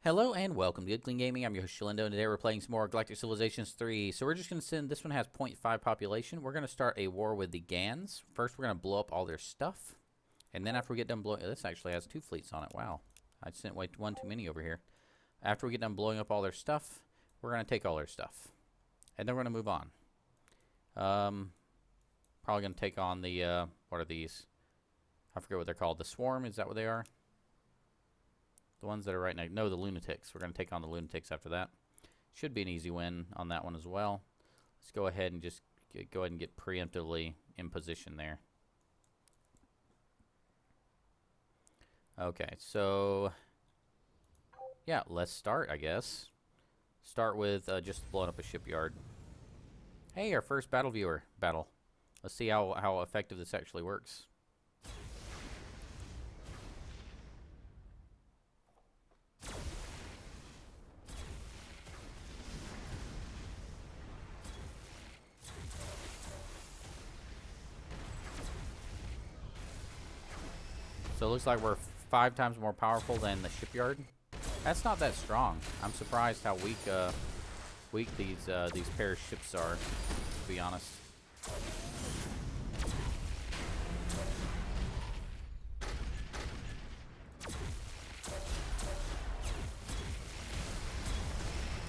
Hello and welcome to Good Clean Gaming. I'm your host Shalindo, and today we're playing some more Galactic Civilizations 3. So we're just going to send, this one has 0.5 population. We're going to start a war with the Gans. First we're going to blow up all their stuff. And then after we get done blowing, this actually has 2 fleets on it. Wow. I sent one too many over here. After we get done blowing up all their stuff, we're going to take all their stuff. And then we're going to move on. Probably going to take on the, what are these? I forget what they're called. The Swarm, is that what they are? The ones that are right now. No, the Lunatics. We're going to take on the Lunatics after that. Should be an easy win on that one as well. Let's go ahead and just go ahead and get preemptively in position there. Okay, so yeah, let's start, I guess. Start with just blowing up a shipyard. Hey, our first battle viewer battle. Let's see how effective this actually works. So it looks like we're 5 times more powerful than the shipyard. That's not that strong. I'm surprised how weak these pair of ships are, to be honest.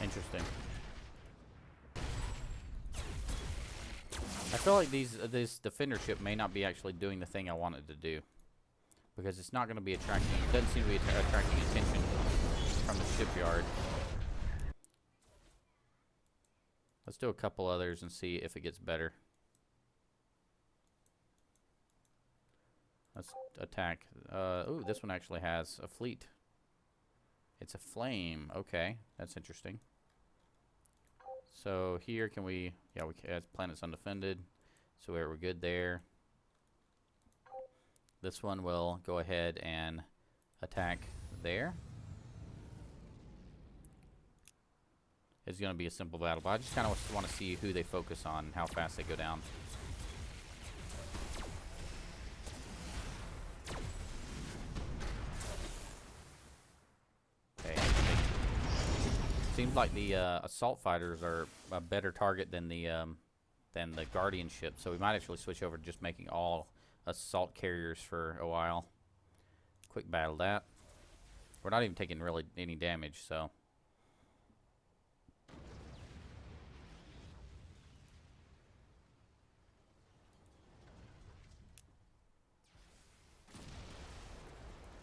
Interesting. I feel like this defender ship may not be actually doing the thing I wanted to do. Because it's not going to be attracting, it doesn't seem to be attracting attention from the shipyard. Let's do a couple others and see if it gets better. Let's attack. Ooh, this one actually has a fleet. It's a flame. Okay, that's interesting. So here can we, yeah, we can, planet's undefended. So we're good there. This one will go ahead and attack there. It's going to be a simple battle, but I just kind of want to see who they focus on and how fast they go down. Okay. Seems like the assault fighters are a better target than the Guardian ship, so we might actually switch over to just making all assault carriers for a while. Quick battle that. We're not even taking really any damage, so.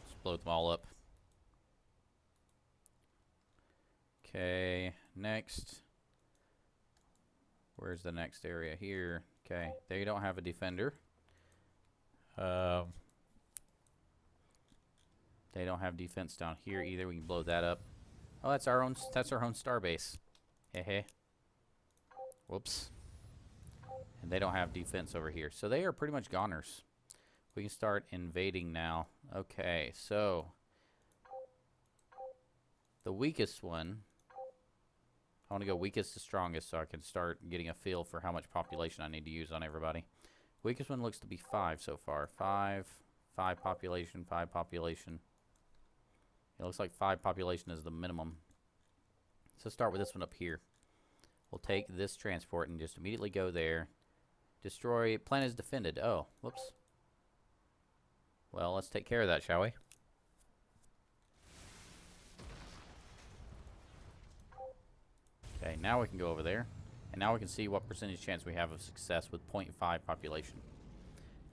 Just blow them all up. Okay, next. Where's the next area? Here. Okay, they don't have a defender. They don't have defense down here either. We can blow that up. Oh, that's our own star base. Hey. Whoops. And they don't have defense over here. So they are pretty much goners. We can start invading now. Okay, so the weakest one, I want to go weakest to strongest so I can start getting a feel for how much population I need to use on everybody. Weakest one looks to be 5 so far. 5 population, 5 population. It looks like 5 population is the minimum. So start with this one up here. We'll take this transport and just immediately go there. Destroy. Planet is defended. Oh, whoops. Well, let's take care of that, shall we? Okay, now we can go over there. And now we can see what percentage chance we have of success with 0.5 population.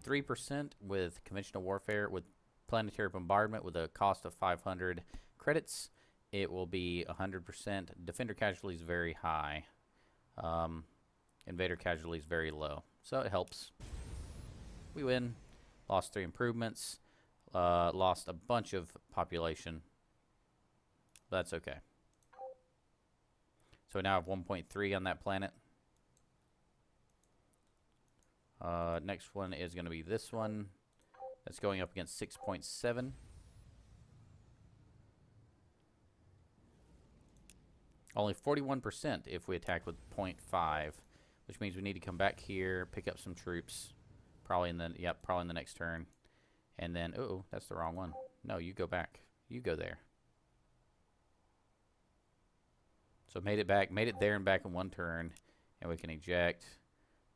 3% with conventional warfare with planetary bombardment with a cost of 500 credits. It will be 100%. Defender casualties very high. Invader casualties very low. So it helps. We win. Lost 3 improvements. Lost a bunch of population. That's okay. So we now have 1.3 on that planet. Next one is going to be this one. That's going up against 6.7. Only 41% if we attack with 0.5, which means we need to come back here, pick up some troops, probably in the next turn, and then that's the wrong one. No, you go back. You go there. So made it there and back in one turn, and we can eject,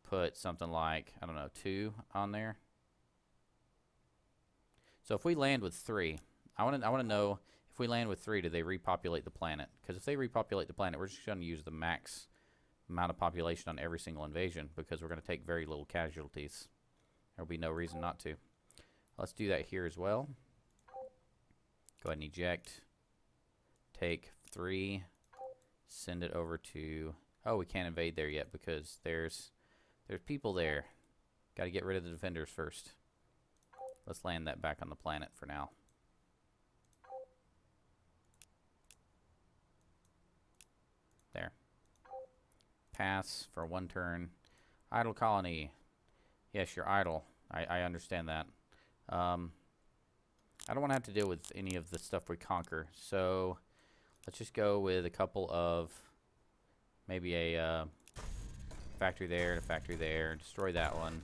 put something like, I don't know, 2 on there. So if we land with 3, I want to know, if we land with 3, do they repopulate the planet? Because if they repopulate the planet, we're just going to use the max amount of population on every single invasion, because we're going to take very little casualties. There'll be no reason not to. Let's do that here as well. Go ahead and eject. Take 3. Send it over to... Oh, we can't invade there yet because there's people there. Got to get rid of the defenders first. Let's land that back on the planet for now. There. Pass for 1 turn. Idle colony. Yes, you're idle. I understand that. I don't want to have to deal with any of the stuff we conquer, so let's just go with a couple of, maybe a factory there and a factory there. Destroy that one.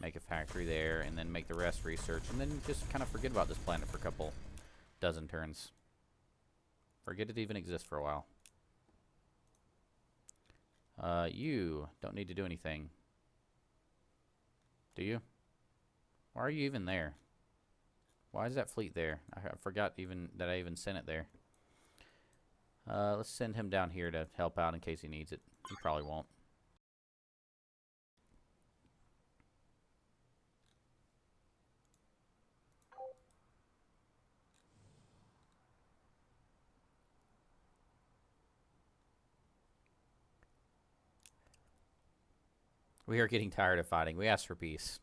Make a factory there, and then make the rest research, and then just kind of forget about this planet for a couple dozen turns. Forget it even exists for a while. You don't need to do anything. Do you? Why are you even there? Why is that fleet there? I forgot even that I even sent it there. Let's send him down here to help out in case he needs it. He probably won't. We are getting tired of fighting. We asked for peace.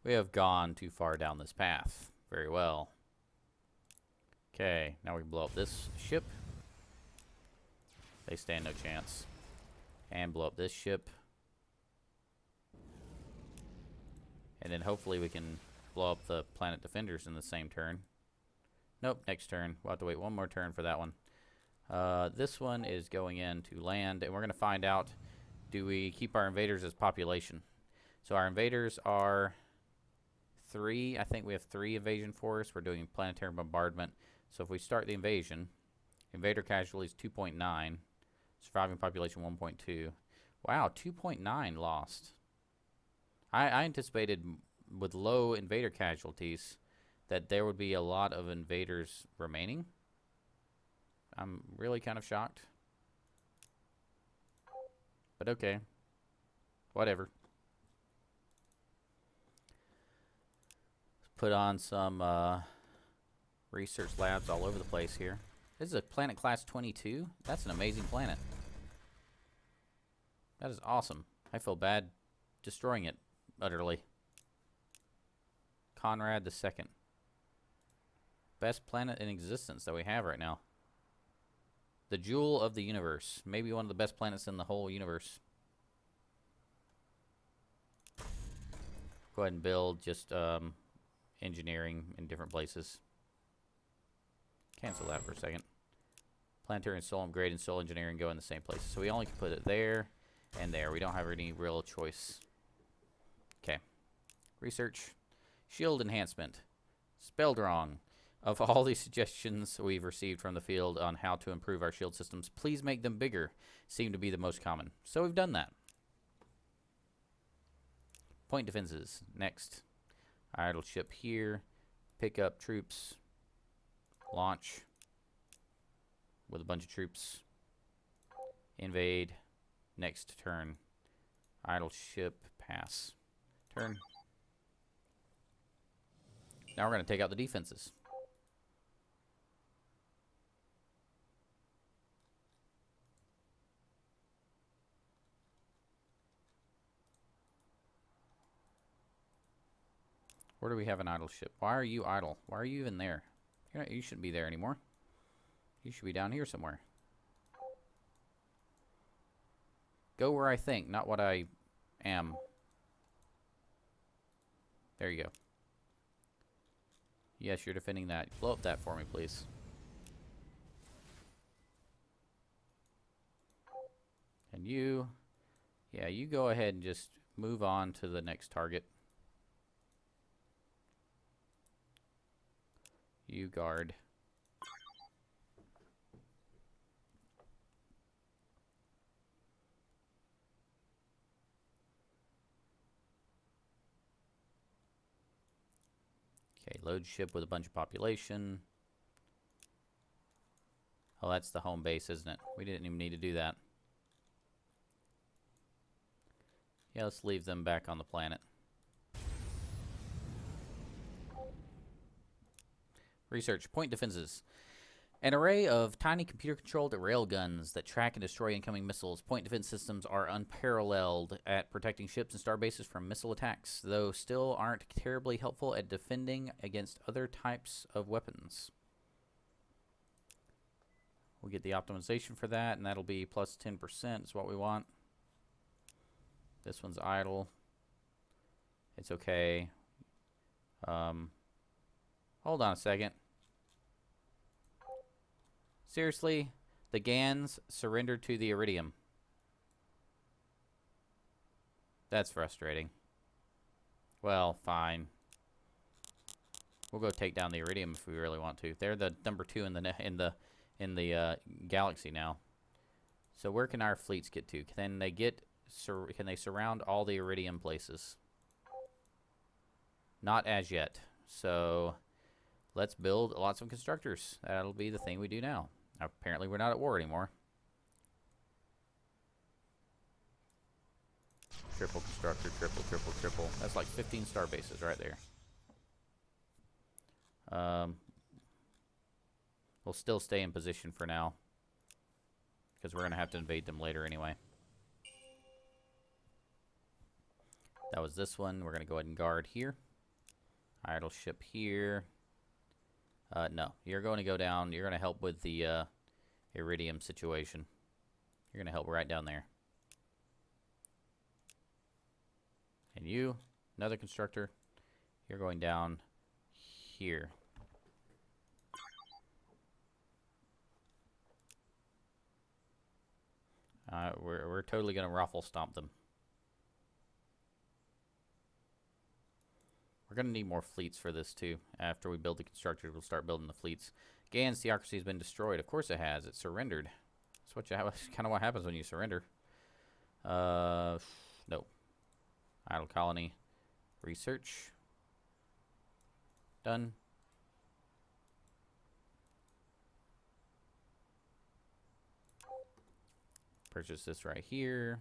We have gone too far down this path. Very well. Okay, now we can blow up this ship. They stand no chance. And blow up this ship. And then hopefully we can blow up the planet defenders in the same turn. Nope, next turn. We'll have to wait one more turn for that one. This one is going in to land, and we're going to find out, do we keep our invaders as population? So our invaders are 3. I think we have 3 invasion force. We're doing planetary bombardment. So if we start the invasion, invader casualties 2.9, surviving population 1.2. Wow, 2.9 lost. I anticipated with low invader casualties that there would be a lot of invaders remaining. I'm really kind of shocked. But okay. Whatever. Let's put on some research labs all over the place here. This is a planet class 22. That's an amazing planet. That is awesome. I feel bad destroying it utterly. Conrad II. Best planet in existence that we have right now. The jewel of the universe. Maybe one of the best planets in the whole universe. Go ahead and build just engineering in different places. Cancel that for a second. Planetary and soul upgrade and soul engineering go in the same places. So we only can put it there and there. We don't have any real choice. Okay. Research. Shield enhancement. Spelled wrong. Of all the suggestions we've received from the field on how to improve our shield systems, please make them bigger. Seem to be the most common. So we've done that. Point defenses. Next. Idle ship here. Pick up troops. Launch. With a bunch of troops. Invade. Next turn. Idle ship. Pass. Turn. Now we're going to take out the defenses. Where do we have an idle ship? Why are you idle? Why are you even there? You shouldn't be there anymore. You should be down here somewhere. Go where I think, not what I am. There you go. Yes, you're defending that. Blow up that for me, please. And you, yeah, you go ahead and just move on to the next target. You guard. Okay, load ship with a bunch of population. Oh, that's the home base, isn't it? We didn't even need to do that. Yeah, let's leave them back on the planet. Research. Point defenses. An array of tiny computer-controlled railguns that track and destroy incoming missiles. Point defense systems are unparalleled at protecting ships and star bases from missile attacks, though still aren't terribly helpful at defending against other types of weapons. We'll get the optimization for that, and that'll be plus 10% is what we want. This one's idle. It's okay. Hold on a second. Seriously, the GANs surrendered to the Iridium. That's frustrating. Well, fine. We'll go take down the Iridium if we really want to. They're the number 2 in the galaxy now. So where can our fleets get to? Can they surround all the Iridium places? Not as yet. So let's build lots of constructors. That'll be the thing we do now. Apparently we're not at war anymore. Triple constructor, triple, triple, triple. That's like 15 star bases right there. We'll still stay in position for now, because we're going to have to invade them later anyway. That was this one. We're going to go ahead and guard here. Idle ship here. No, you're going to go down. You're going to help with the Iridium situation. You're going to help right down there. And you, another constructor, you're going down here. We're totally going to ruffle stomp them. We're going to need more fleets for this, too. After we build the constructors, we'll start building the fleets. GAN's theocracy has been destroyed. Of course it has. It surrendered. That's what kind of what happens when you surrender. No. Idle colony. Research. Done. Purchase this right here.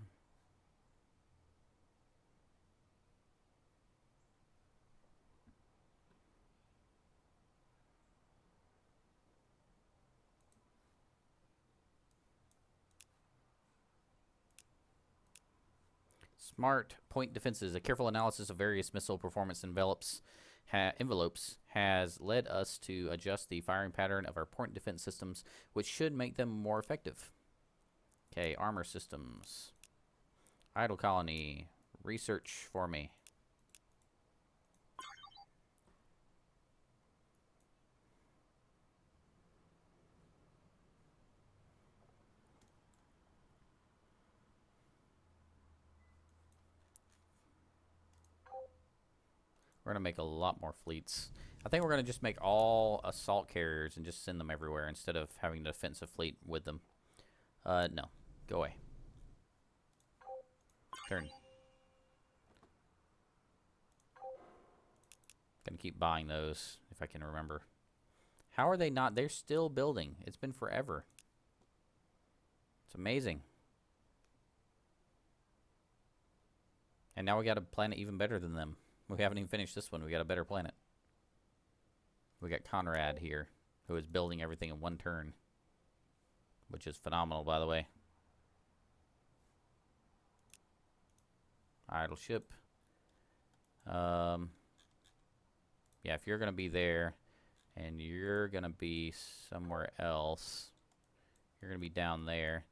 Smart point defenses. A careful analysis of various missile performance envelopes has led us to adjust the firing pattern of our point defense systems, which should make them more effective. Okay, armor systems. Idle colony. Research for me. We're going to make a lot more fleets. I think we're going to just make all assault carriers and just send them everywhere instead of having a defensive fleet with them. No. Go away. Turn. Gonna keep buying those if I can remember. How are they not? They're still building. It's been forever. It's amazing. And now we got a planet even better than them. We haven't even finished this one. We got a better planet. We got Conrad here, who is building everything in one turn, which is phenomenal, by the way. Idle ship. Yeah, if you're going to be there and you're going to be somewhere else, you're going to be down there.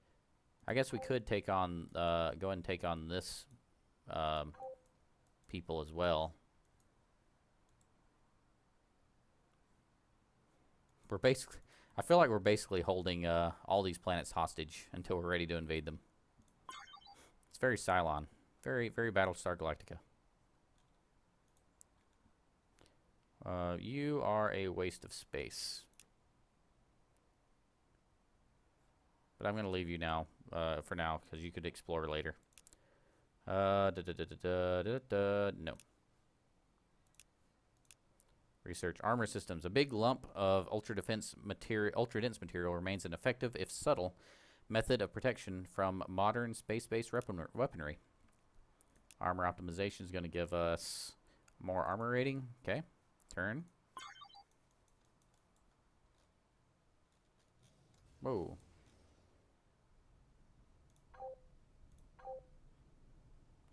I guess we could take on, go ahead and take on this people as well. We're basically, I feel like we're basically holding all these planets hostage until we're ready to invade them. It's very Cylon. Very, very Battlestar Galactica. You are a waste of space. But I'm going to leave you now, for now, because you could explore later. No. Research armor systems. A big lump of ultra-dense material remains an effective, if subtle, method of protection from modern space-based weaponry. Armor optimization is going to give us more armor rating. Okay. Turn. Whoa.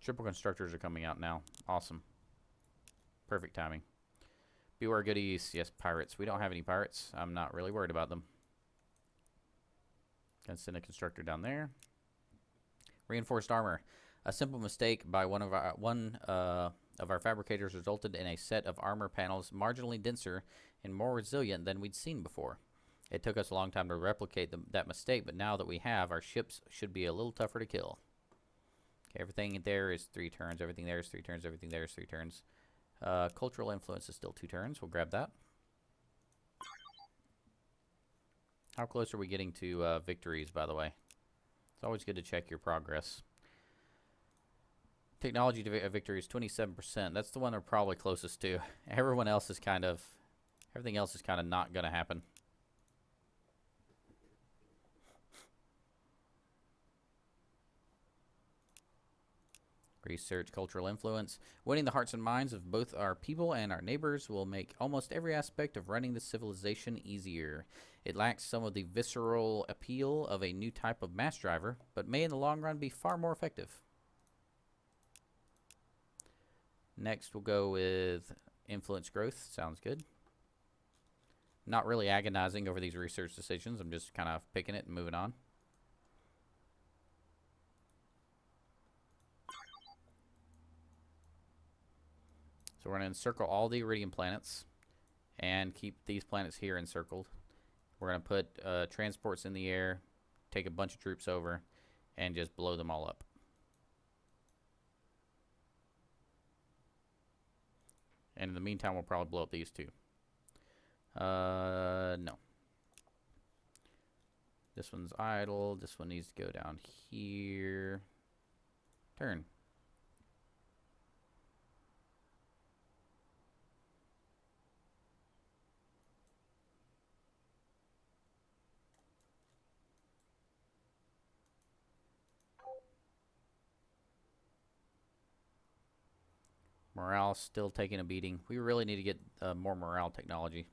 Triple constructors are coming out now. Awesome. Perfect timing. Beware goodies. Yes, pirates. We don't have any pirates. I'm not really worried about them. Gonna send a constructor down there. Reinforced armor. A simple mistake by one of our fabricators resulted in a set of armor panels marginally denser and more resilient than we'd seen before. It took us a long time to replicate that mistake, but now that we have, our ships should be a little tougher to kill. Okay, everything there is 3 turns. Everything there is 3 turns. Everything there is 3 turns. Cultural influence is still 2 turns. We'll grab that. How close are we getting to victories, by the way? It's always good to check your progress. Technology to victory is 27%. That's the one we're probably closest to. Everything else is kind of not going to happen. Research cultural influence. Winning the hearts and minds of both our people and our neighbors will make almost every aspect of running this civilization easier. It lacks some of the visceral appeal of a new type of mass driver, but may in the long run be far more effective. Next, we'll go with influence growth. Sounds good. Not really agonizing over these research decisions. I'm just kind of picking it and moving on. So we're going to encircle all the Iridium planets and keep these planets here encircled. We're going to put transports in the air, take a bunch of troops over, and just blow them all up. And in the meantime, we'll probably blow up these two. No. This one's idle. This one needs to go down here. Turn. Morale still taking a beating. We really need to get more morale technology.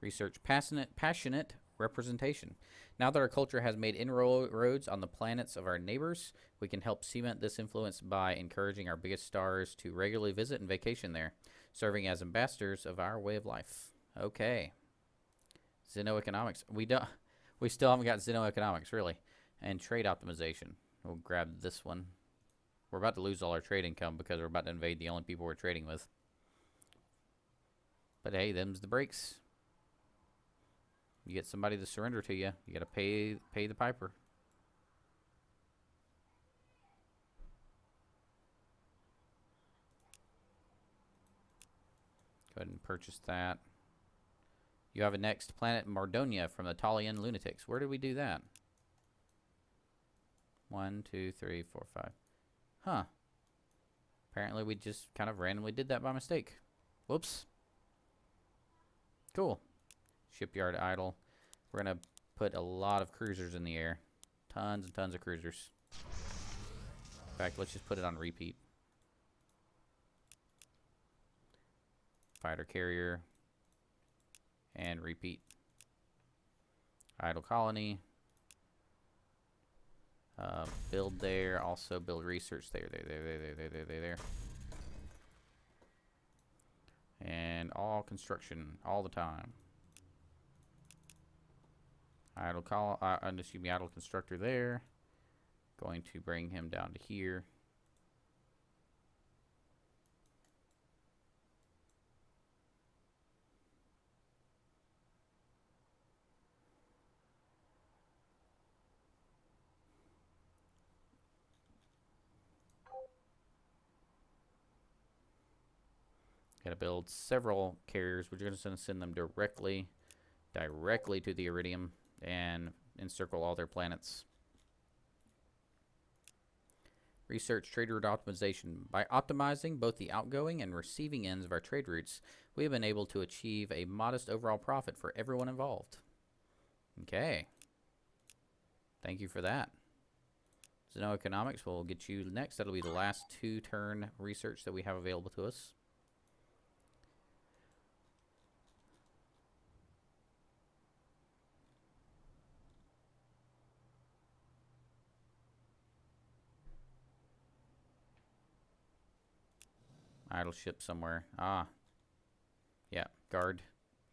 Research passionate representation. Now that our culture has made inroads on the planets of our neighbors, we can help cement this influence by encouraging our biggest stars to regularly visit and vacation there, serving as ambassadors of our way of life. Okay. Xenoeconomics. We still haven't got xenoeconomics, really. And trade optimization. We'll grab this one. We're about to lose all our trade income because we're about to invade the only people we're trading with. But hey, them's the breaks. You get somebody to surrender to you, you got to pay the piper. Go ahead and purchase that. You have a next planet, Mardonia, from the Talian lunatics. Where did we do that? 1, 2, 3, 4, 5. Huh. Apparently we just kind of randomly did that by mistake. Whoops. Cool. Shipyard idle. We're going to put a lot of cruisers in the air. Tons and tons of cruisers. In fact, let's just put it on repeat. Fighter carrier. And repeat. Idle colony. Build there. Also build research there. There. And all construction all the time. Idle idle constructor there. Going to bring him down to here. Got to build several carriers. We're just going to send them directly to the Iridium and encircle all their planets. Research trade route optimization. By optimizing both the outgoing and receiving ends of our trade routes, we have been able to achieve a modest overall profit for everyone involved. Okay. Thank you for that. Xenoeconomics will get you next. That'll be the last 2-turn research that we have available to us. Idle ship somewhere. Ah. Yeah, guard.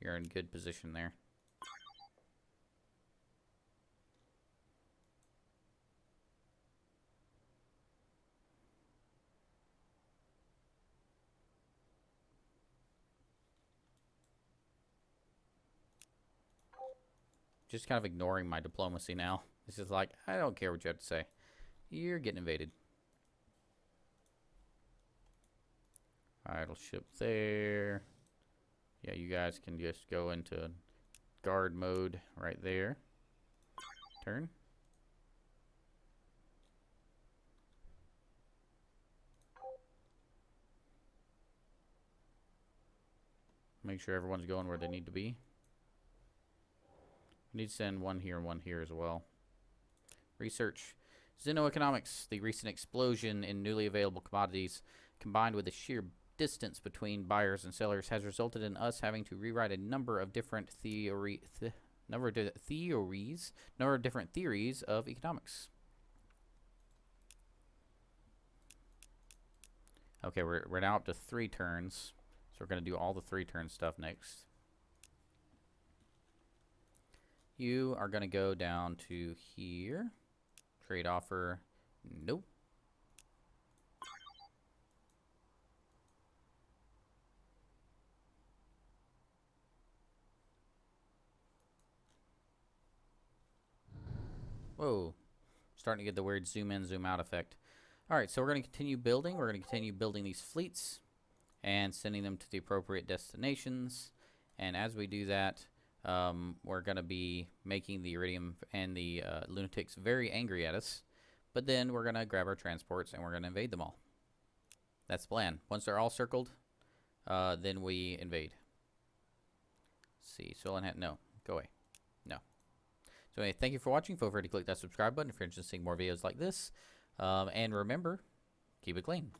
You're in good position there. Just kind of ignoring my diplomacy now. This is like, I don't care what you have to say. You're getting invaded. Idle ship there. Yeah, you guys can just go into guard mode right there. Turn. Make sure everyone's going where they need to be. We need to send one here and one here as well. Research. Xenoeconomics. The recent explosion in newly available commodities, combined with the sheer distance between buyers and sellers, has resulted in us having to rewrite a number of different theories of economics. Okay, we're now up to 3 turns, so we're going to do all the 3-turn stuff next. You are going to go down to here. Trade offer. Nope. Whoa. Starting to get the weird zoom in, zoom out effect. Alright, so we're going to continue building. We're going to continue building these fleets and sending them to the appropriate destinations. And as we do that, we're going to be making the Iridium and the Lunatics very angry at us. But then we're going to grab our transports and we're going to invade them all. That's the plan. Once they're all circled, then we invade. Let's see. No. Go away. No. So anyway, thank you for watching. Feel free to click that subscribe button if you're interested in seeing more videos like this. And remember, keep it clean.